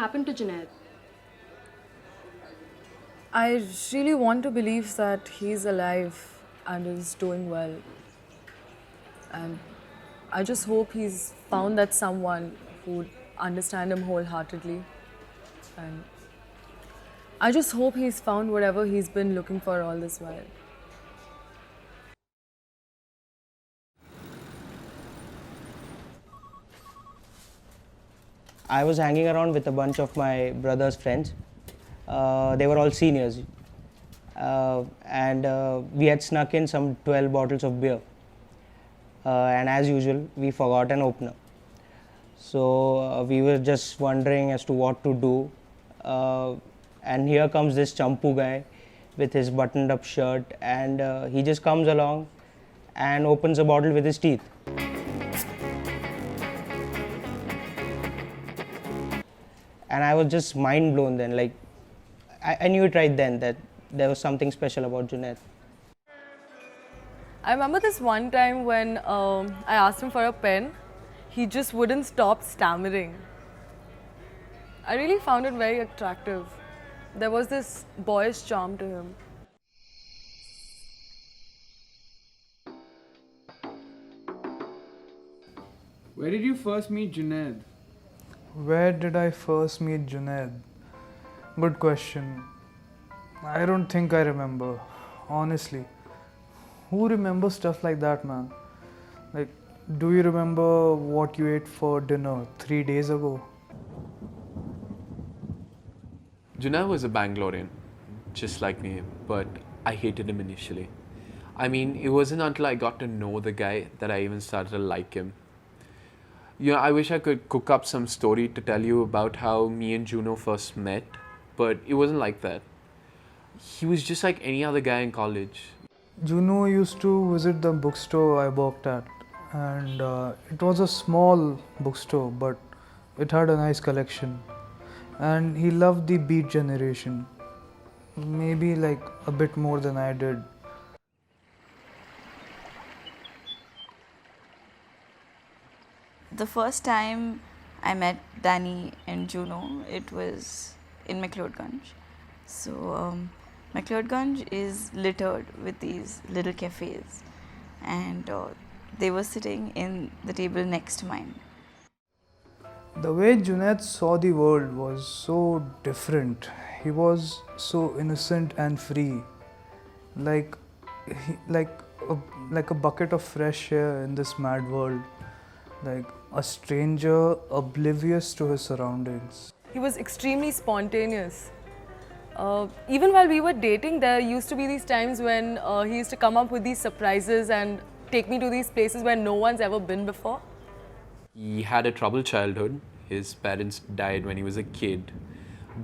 happened to Junaid? I really want to believe that he's alive and is doing well. And I just hope he's found that someone who would understand him wholeheartedly. And I just hope he's found whatever he's been looking for all this while. I was hanging around with a bunch of my brother's friends. They were all seniors. And we had snuck in some 12 bottles of beer. And as usual, we forgot an opener. So we were just wondering as to what to do. And here comes this champu guy with his buttoned up shirt, and he just comes along and opens a bottle with his teeth. And I was just mind blown then. Like, I knew it right then that there was something special about Junaid. I remember this one time when I asked him for a pen, he just wouldn't stop stammering. I really found it very attractive. There was this boyish charm to him. Where did you first meet Junaid? Where did I first meet Junaid? Good question. I don't think I remember, honestly. Who remembers stuff like that, man? Like, do you remember what you ate for dinner 3 days ago? Junaid was a Bangalorean, just like me, but I hated him initially. I mean, it wasn't until I got to know the guy that I even started to like him. You know, I wish I could cook up some story to tell you about how me and Juno first met, but it wasn't like that. He was just like any other guy in college. Juno used to visit the bookstore I worked at, and it was a small bookstore, but it had a nice collection. And he loved the Beat generation, maybe like a bit more than I did. The first time I met Danny and Juno, it was in McLeodganj. So McLeodganj is littered with these little cafes, and they were sitting in the table next to mine. The way Junaid saw the world was so different. He was so innocent and free, like a bucket of fresh air in this mad world, like a stranger oblivious to his surroundings. He was extremely spontaneous. Even while we were dating, there used to be these times when he used to come up with these surprises and take me to these places where no one's ever been before. He had a troubled childhood. His parents died when he was a kid.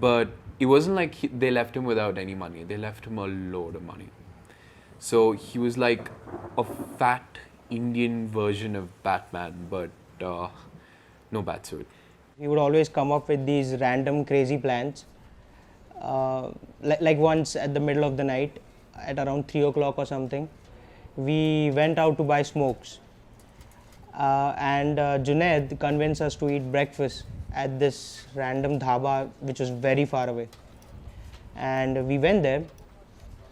But it wasn't like they left him without any money. They left him a load of money. So he was like a fat Indian version of Batman, but no batsuit. He would always come up with these random crazy plans. Like once at the middle of the night, at around 3 o'clock or something, we went out to buy smokes. And Junaid convinced us to eat breakfast at this random dhaba which was very far away. And we went there.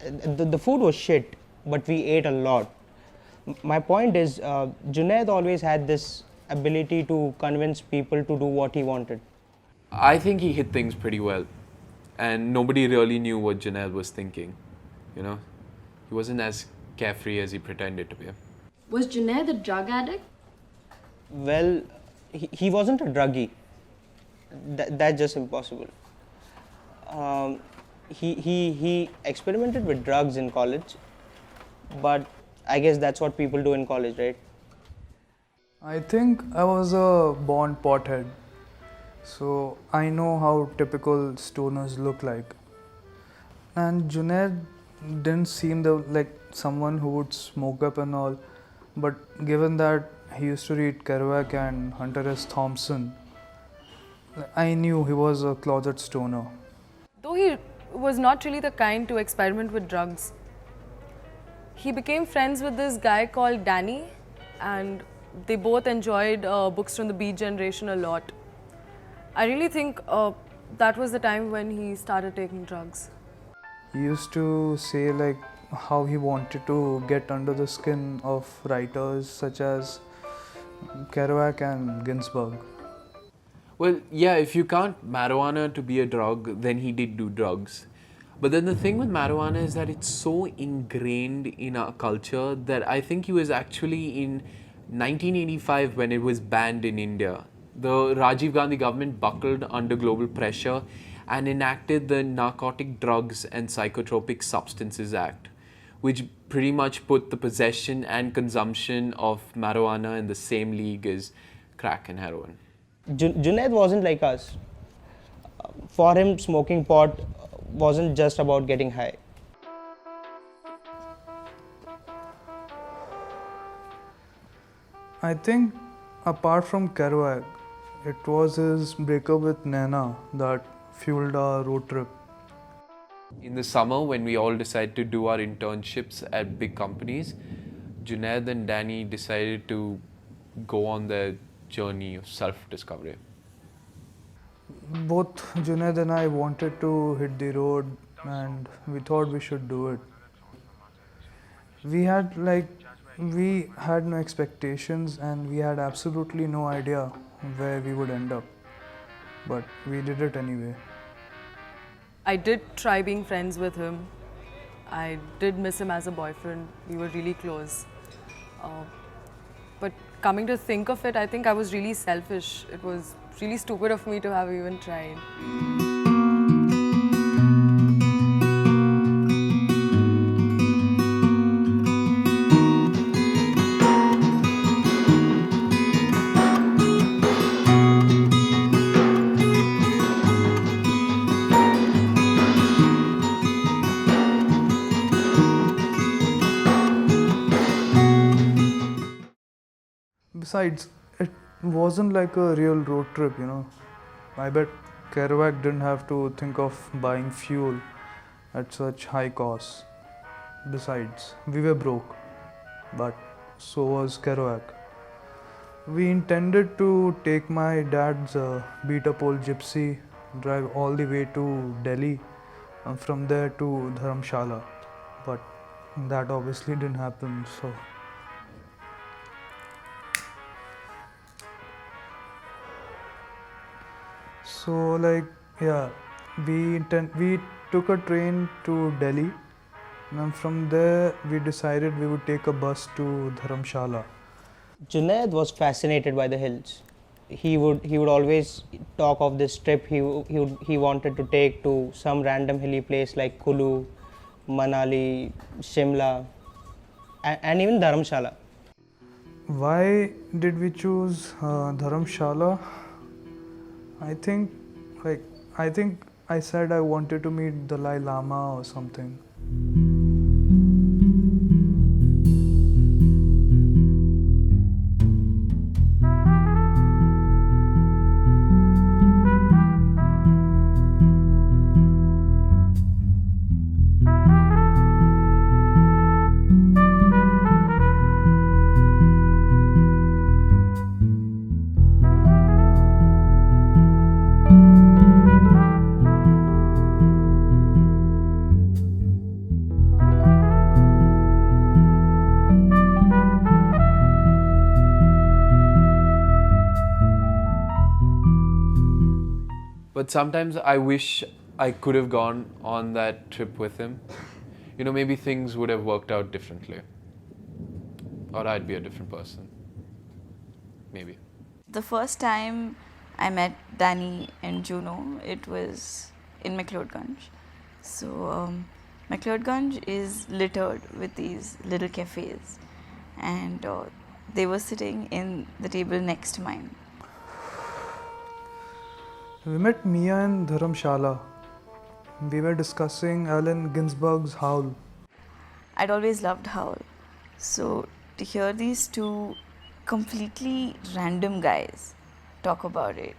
The food was shit, but we ate a lot. My point is, Junaid always had this ability to convince people to do what he wanted. I think he hit things pretty well. And nobody really knew what Junaid was thinking. You know, he wasn't as carefree as he pretended to be. Was Junaid a drug addict? Well, he wasn't a druggie. That's just impossible. He experimented with drugs in college, but I guess that's what people do in college, right? I think I was a born pothead, so I know how typical stoners look like. And Junaid didn't seem like someone who would smoke up and all, but given that he used to read Kerouac and Hunter S. Thompson, I knew he was a closet stoner. Though he was not really the kind to experiment with drugs. He became friends with this guy called Danny, and they both enjoyed books from the Beat generation a lot. I really think that was the time when he started taking drugs. He used to say like how he wanted to get under the skin of writers such as Kerouac and Ginsberg. Well, yeah, if you count marijuana to be a drug, then he did do drugs. But then the thing with marijuana is that it's so ingrained in our culture that I think he was actually in 1985 when it was banned in India. The Rajiv Gandhi government buckled under global pressure and enacted the Narcotic Drugs and Psychotropic Substances Act, which pretty much put the possession and consumption of marijuana in the same league as crack and heroin. Junaid wasn't like us. For him, smoking pot wasn't just about getting high. I think apart from Kerouac, it was his breakup with Naina that fueled our road trip. In the summer, when we all decided to do our internships at big companies, Junaid and Danny decided to go on their journey of self-discovery. Both Junaid and I wanted to hit the road and we thought we should do it. We had no expectations and we had absolutely no idea where we would end up. But we did it anyway. I did try being friends with him. I did miss him as a boyfriend. We were really close. But coming to think of it, I think I was really selfish. It was really stupid of me to have even tried. Besides, it wasn't like a real road trip, you know. I bet Kerouac didn't have to think of buying fuel at such high costs. Besides, we were broke, but so was Kerouac. We intended to take my dad's beat-up old gypsy, drive all the way to Delhi, and from there to Dharamshala. But that obviously didn't happen, so... So we took a train to Delhi, and from there we decided we would take a bus to Dharamshala. Junaid was fascinated by the hills. He would always talk of this trip he wanted to take to some random hilly place like Kulu, Manali, Shimla, and even Dharamshala. Why did we choose Dharamshala? I think I said I wanted to meet Dalai Lama or something. But sometimes I wish I could have gone on that trip with him. You know, maybe things would have worked out differently. Or I'd be a different person. Maybe. The first time I met Danny and Juno, it was in McLeodganj. So McLeodganj is littered with these little cafes, and they were sitting in the table next to mine. We met Mia in Dharamshala. We were discussing Allen Ginsberg's Howl. I'd always loved Howl. So to hear these two completely random guys talk about it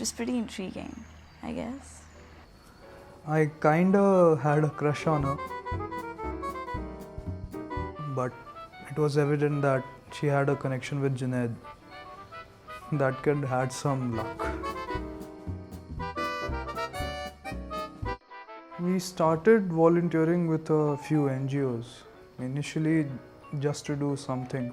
was pretty intriguing, I guess. I kinda had a crush on her. But it was evident that she had a connection with Junaid. That kid had some luck. We started volunteering with a few NGOs, initially just to do something.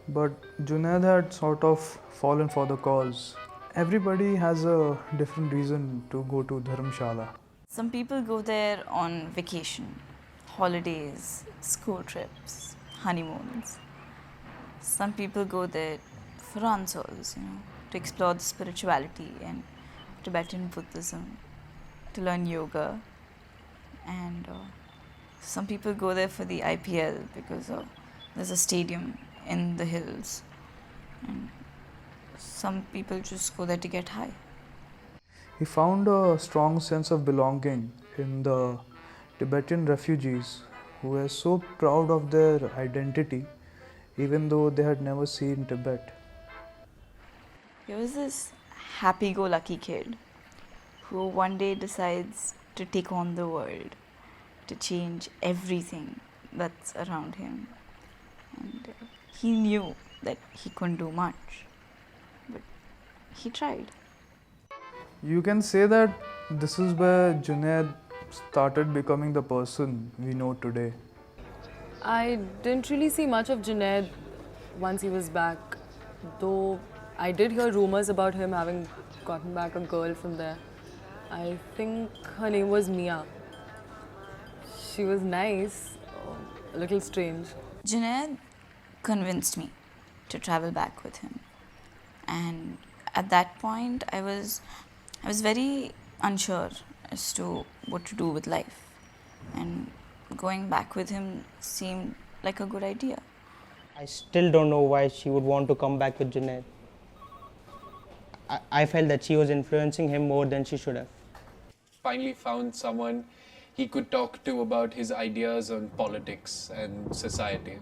But Junaid had sort of fallen for the cause. Everybody has a different reason to go to Dharamshala. Some people go there on vacation, holidays, school trips, honeymoons. Some people go there for answers, to explore the spirituality and Tibetan Buddhism, to learn yoga. And some people go there for the IPL because there's a stadium in the hills. And some people just go there to get high. He found a strong sense of belonging in the Tibetan refugees who were so proud of their identity even though they had never seen Tibet. He was this happy-go-lucky kid who one day decides to take on the world, to change everything that's around him. And he knew that he couldn't do much, but he tried. You can say that this is where Junaid started becoming the person we know today. I didn't really see much of Junaid once he was back, though I did hear rumors about him having gotten back a girl from there. I think her name was Mia. She was nice, a little strange. Junaid convinced me to travel back with him. And at that point, I was very unsure as to what to do with life. And going back with him seemed like a good idea. I still don't know why she would want to come back with Junaid. I felt that she was influencing him more than she should have. Finally found someone he could talk to about his ideas on politics and society.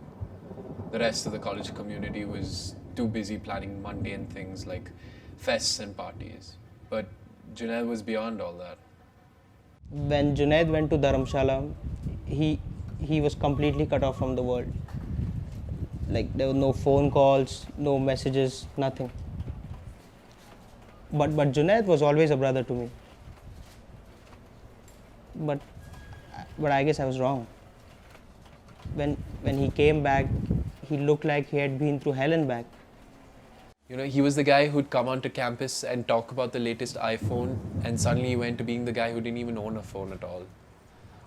The rest of the college community was too busy planning mundane things like fests and parties. But Junaid was beyond all that. When Junaid went to Dharamshala, he was completely cut off from the world. Like, there were no phone calls, no messages, nothing. But Junaid was always a brother to me. But I guess I was wrong. When he came back, he looked like he had been through hell and back. He was the guy who'd come onto campus and talk about the latest iPhone, and suddenly he went to being the guy who didn't even own a phone at all.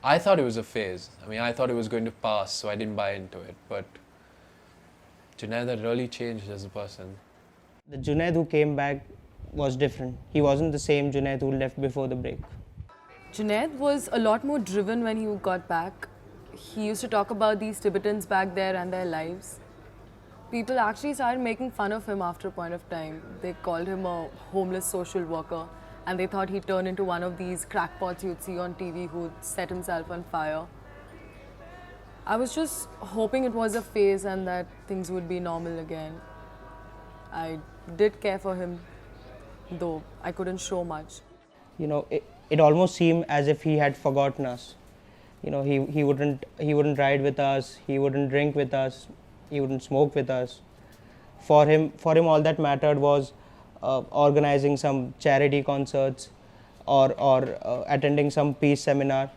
I thought it was a phase. I thought it was going to pass, so I didn't buy into it. But Junaid had really changed as a person. The Junaid who came back was different. He wasn't the same Junaid who left before the break. Junaid was a lot more driven when he got back. He used to talk about these Tibetans back there and their lives. People actually started making fun of him after a point of time. They called him a homeless social worker, and they thought he'd turn into one of these crackpots you'd see on TV who'd set himself on fire. I was just hoping it was a phase and that things would be normal again. I did care for him, though I couldn't show much. It almost seemed as if he had forgotten us. He wouldn't ride with us, he wouldn't drink with us, he wouldn't smoke with us. For him all that mattered was organizing some charity concerts or attending some peace seminar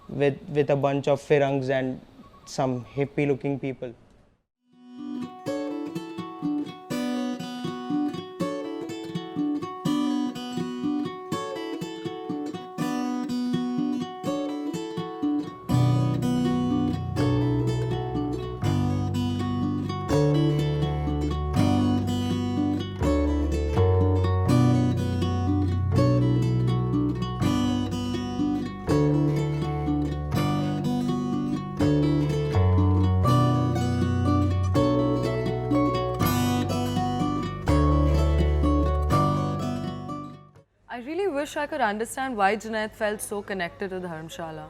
with a bunch of Firangs and some hippie looking people. I really wish I could understand why Junaid felt so connected to Dharamshala.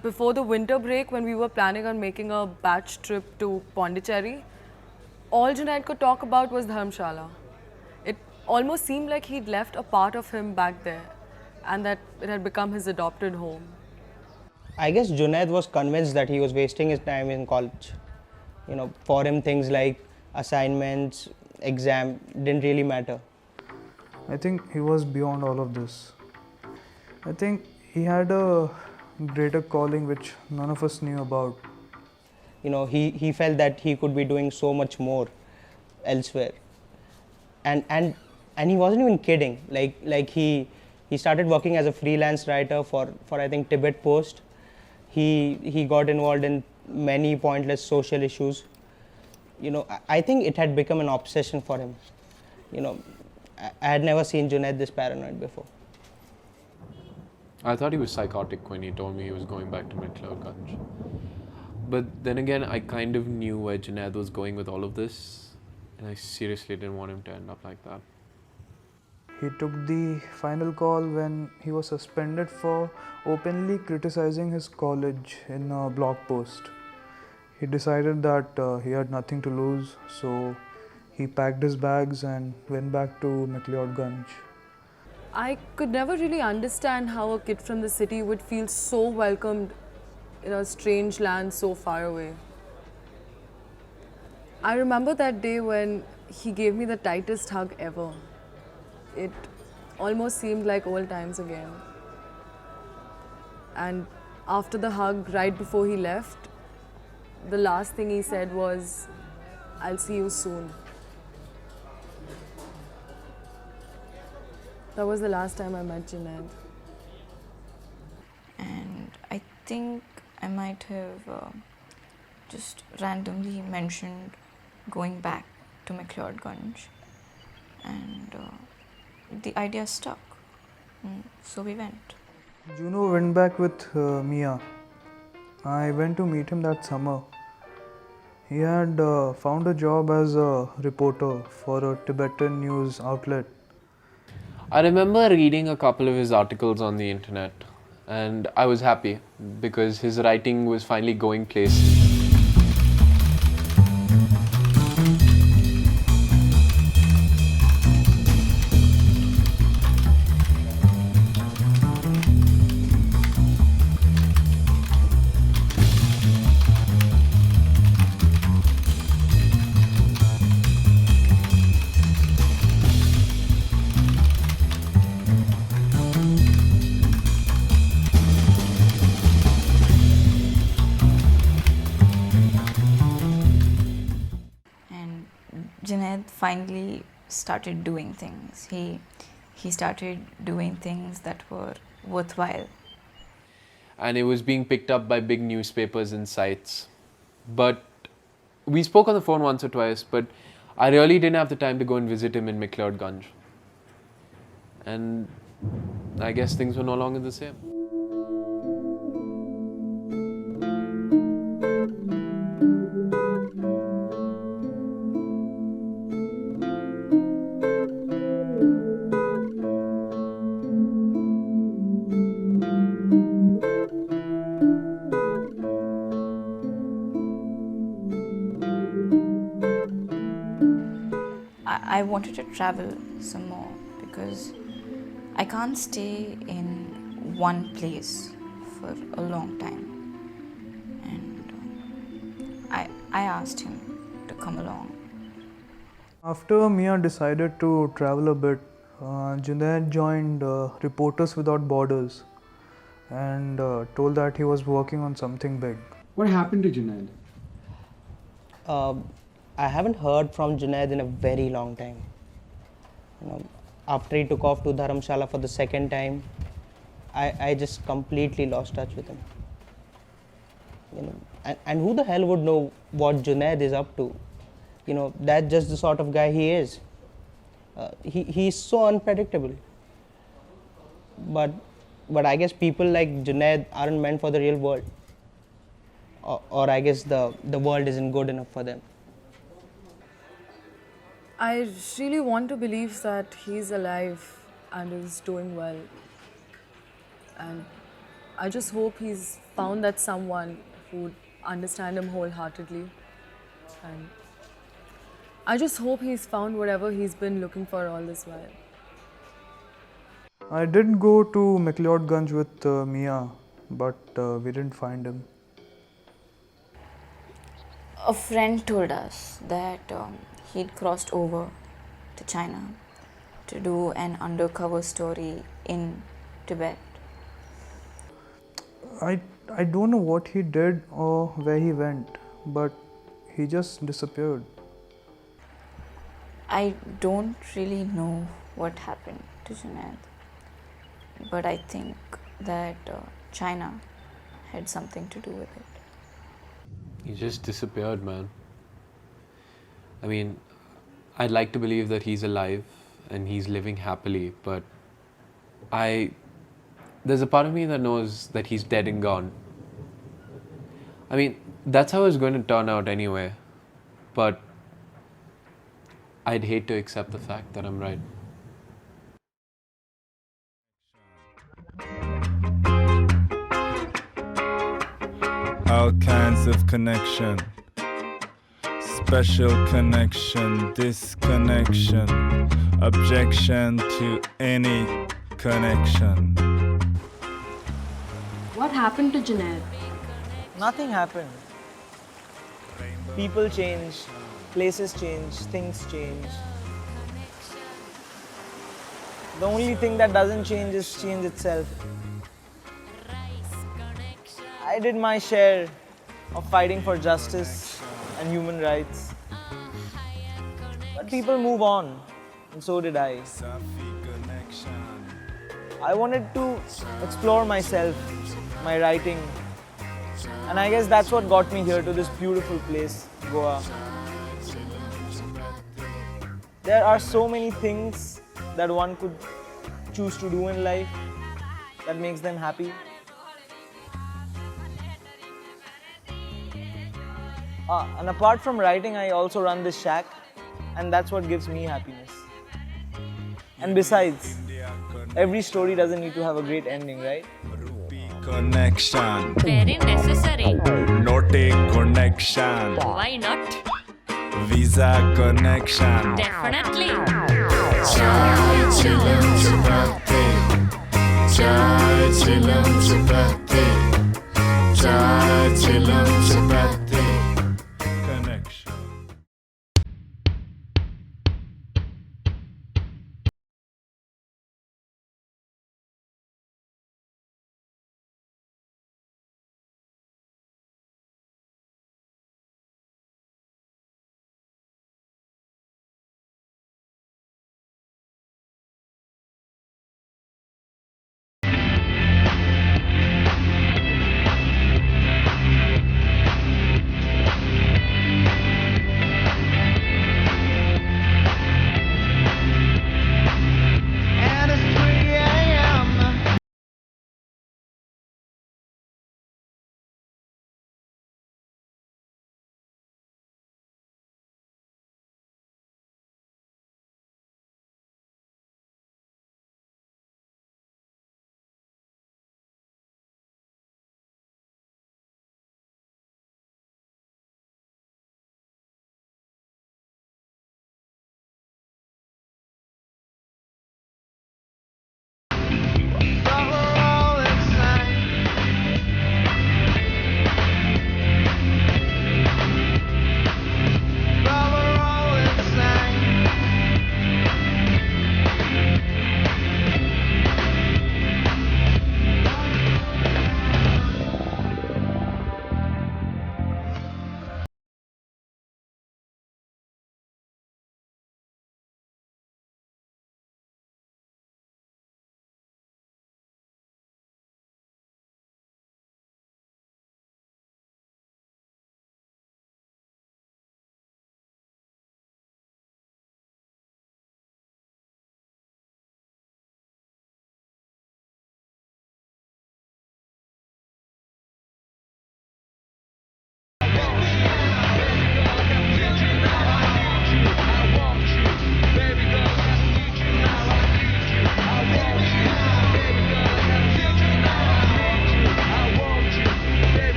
Before the winter break, when we were planning on making a batch trip to Pondicherry, all Junaid could talk about was Dharamshala. It almost seemed like he'd left a part of him back there and that it had become his adopted home. I guess Junaid was convinced that he was wasting his time in college. For him things like assignments, exam didn't really matter. I think he was beyond all of this. I think He had a greater calling which none of us knew about. He felt that he could be doing so much more elsewhere. And he wasn't even kidding. Like he started working as a freelance writer for I think Tibet Post. He got involved in many pointless social issues. I think it had become an obsession for him. I had never seen Junaid this paranoid before. I thought he was psychotic when he told me he was going back to McLeodganj. But then again, I kind of knew where Junaid was going with all of this, and I seriously didn't want him to end up like that. He took the final call when he was suspended for openly criticizing his college in a blog post. He decided that he had nothing to lose, so he packed his bags and went back to McLeodganj. I could never really understand how a kid from the city would feel so welcomed in a strange land so far away. I remember that day when he gave me the tightest hug ever. It almost seemed like old times again. And after the hug, right before he left, the last thing he said was, "I'll see you soon." That was the last time I met Junaid. And I think I might have just randomly mentioned going back to McLeodganj, and the idea stuck. So we went. Juno went back with Mia. I went to meet him that summer. He had found a job as a reporter for a Tibetan news outlet. I remember reading a couple of his articles on the internet, and I was happy because his writing was finally going places. Junaid finally started doing things. He started doing things that were worthwhile. And it was being picked up by big newspapers and sites. But we spoke on the phone once or twice, but I really didn't have the time to go and visit him in McLeodganj. And I guess things were no longer the same. I wanted to travel some more because I can't stay in one place for a long time. And I asked him to come along. After Mia decided to travel a bit, Junaid joined Reporters Without Borders and told that he was working on something big. What happened to Junaid? I haven't heard from Junaid in a very long time. After he took off to Dharamshala for the second time, I just completely lost touch with him. And who the hell would know what Junaid is up to? That's just the sort of guy he is. He's so unpredictable. But I guess people like Junaid aren't meant for the real world. Or I guess the world isn't good enough for them. I really want to believe that he's alive and is doing well. And I just hope he's found that someone who would understand him wholeheartedly. And I just hope he's found whatever he's been looking for all this while. I did go to McLeodganj with Mia, but we didn't find him. A friend told us that he'd crossed over to China to do an undercover story in Tibet. I don't know what he did or where he went, but he just disappeared. I don't really know what happened to Junaid, but I think that China had something to do with it. He just disappeared, man. I mean, I'd like to believe that he's alive and he's living happily, but there's a part of me that knows that he's dead and gone. I mean, that's how it's going to turn out anyway, but I'd hate to accept the fact that I'm right. All kinds of connection, special connection, disconnection, objection to any connection. What happened to Junaid? Nothing happened. People change, places change, things change. The only thing that doesn't change is change itself. I did my share of fighting for justice and human rights. But people move on, and so did I. I wanted to explore myself, my writing, and I guess that's what got me here to this beautiful place, Goa. There are so many things that one could choose to do in life that makes them happy. And apart from writing, I also run this shack, and that's what gives me happiness. And besides, every story doesn't need to have a great ending, right? Connection. Very necessary. Note connection. Why not? Visa connection. Definitely. Chai chilam chapati. Chai chilam chapati.